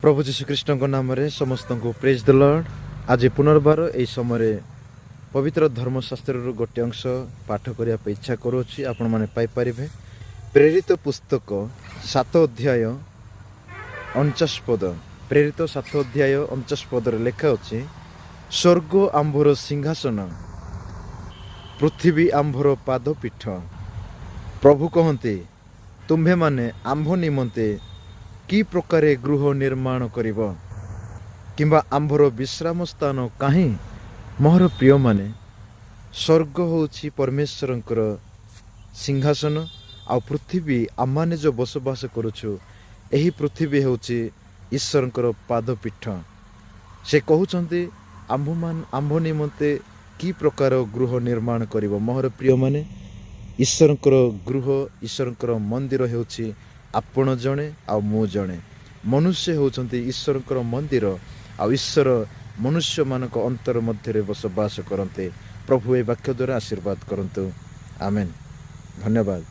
प्रभु जीशुख्रीष्ण नाम समस्त को प्रेज द लॉर्ड। आज पुनर्बार यही समय पवित्र धर्मशास्त्र गोटे अंश पाठ करने इच्छा करुँच आपण मैंने पाइपर। प्रेरित पुस्तक 7 अध्याय 49 पद। प्रेरित 7 अध्याय 49 पदर लेखा अच्छी, स्वर्ग आंभर सिंहासन, पृथ्वी आंभर पादपीठ। प्रभु कहते, तुम्भे माने आंभ निमंते कि प्रकार गृह निर्माण करिब, किंबा आंभर विश्राम स्थान काहीं। मोर प्रिय माने, स्वर्ग होछि परमेश्वरंकर सिंहासन, आ पृथ्वी आमाने जो बसवास करुछु एही पृथ्वी होछि ईश्वरंकर पादपीठ। से कहउछन्ति आंभ निमंते कि प्रकार गृह निर्माण करिब। मोर प्रिय माने, ईश्वरंकर गृह, ईश्वरंकर मंदिर होछि आपण जणे आ मु जणे। मनुष्य होउछन्ति ईश्वरंकर मंदिर, आ ईश्वर मनुष्य मानक अंतर मध्य बसवास करते। प्रभु ए वाक्य द्वारा आशीर्वाद करंतु। आमेन। धन्यवाद।